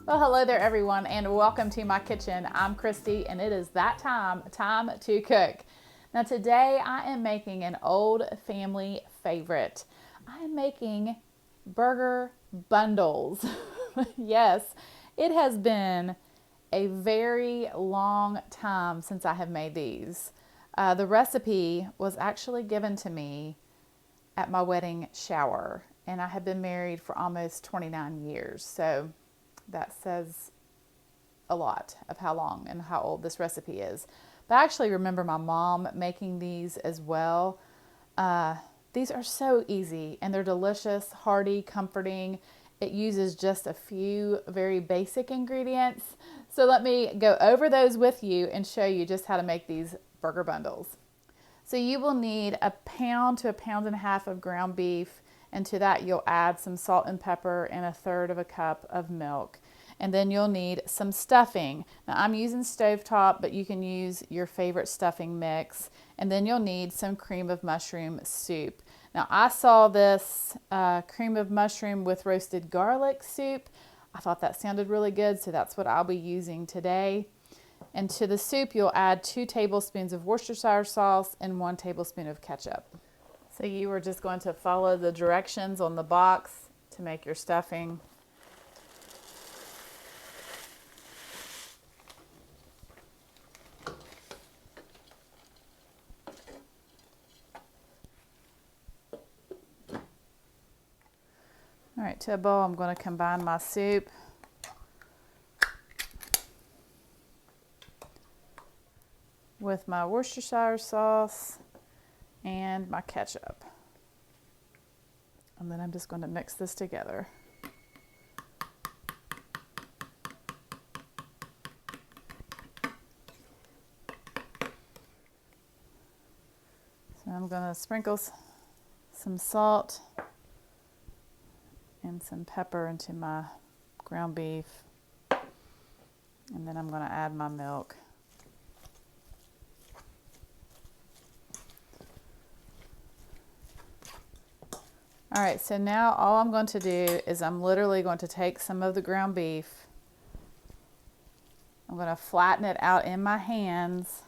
Well, hello there everyone and welcome to my kitchen. I'm Christy and it is that time to cook. Now today I am making an old family favorite. I am making burger bundles. Yes, it has been a very long time since I have made these. The recipe was actually given to me at my wedding shower, and I have been married for almost 29 years. So that says a lot of how long and how old this recipe is. But I actually remember my mom making these as well. These are so easy and they're delicious, hearty, comforting. It uses just a few very basic ingredients. So let me go over those with you and show you just how to make these burger bundles. So you will need a pound to a pound and a half of ground beef, and to that you'll add some salt and pepper and a third of a cup of milk. And then you'll need some stuffing. Now I'm using stovetop, but you can use your favorite stuffing mix. And then you'll need some cream of mushroom soup. Now I saw this cream of mushroom with roasted garlic soup. I thought that sounded really good, so that's what I'll be using today. And to the soup, you'll add 2 tablespoons of Worcestershire sauce and 1 tablespoon of ketchup. So you are just going to follow the directions on the box to make your stuffing. All right, to a bowl, I'm going to combine my soup with my Worcestershire sauce and my ketchup. And then I'm just going to mix this together. So I'm going to sprinkle some salt and some pepper into my ground beef. And then I'm going to add my milk. All right, so now all I'm going to do is I'm literally going to take some of the ground beef. I'm going to flatten it out in my hands.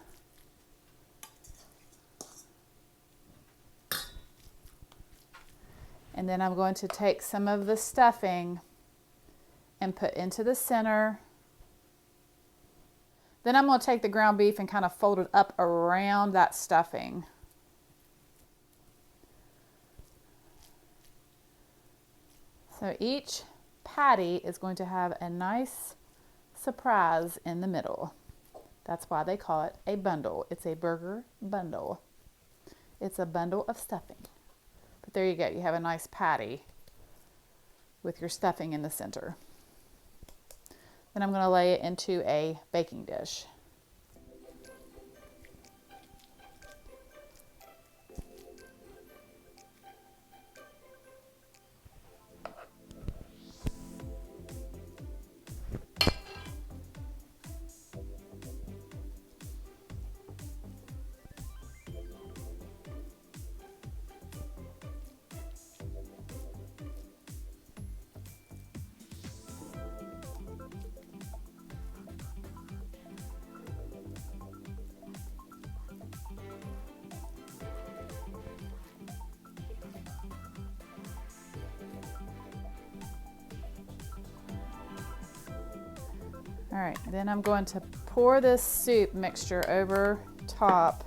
And then I'm going to take some of the stuffing and put into the center. Then I'm going to take the ground beef and kind of fold it up around that stuffing. So each patty is going to have a nice surprise in the middle. That's why they call it a bundle. It's a burger bundle. It's a bundle of stuffing. But there you go. You have a nice patty with your stuffing in the center. Then I'm going to lay it into a baking dish. All right, then I'm going to pour this soup mixture over top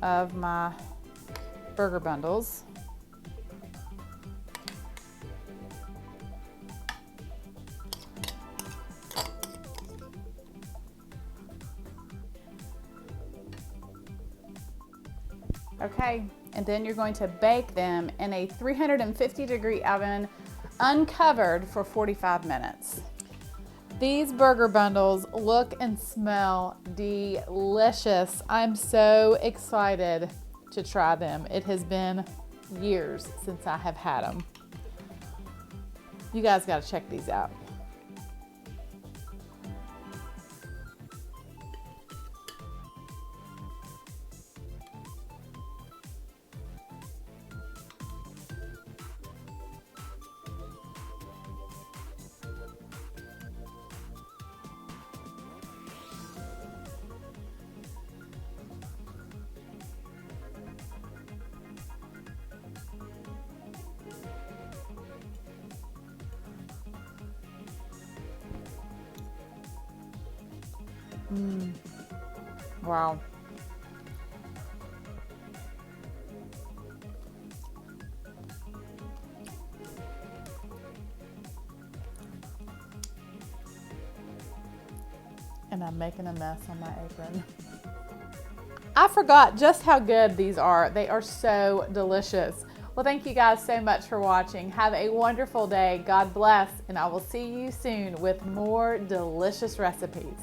of my burger bundles. Okay, and then you're going to bake them in a 350-degree oven, uncovered, for 45 minutes. These burger bundles look and smell delicious. I'm so excited to try them. It has been years since I have had them. You guys got to check these out. Wow. And I'm making a mess on my apron. I forgot just how good these are. They are so delicious. Well, thank you guys so much for watching. Have a wonderful day. God bless, and I will see you soon with more delicious recipes.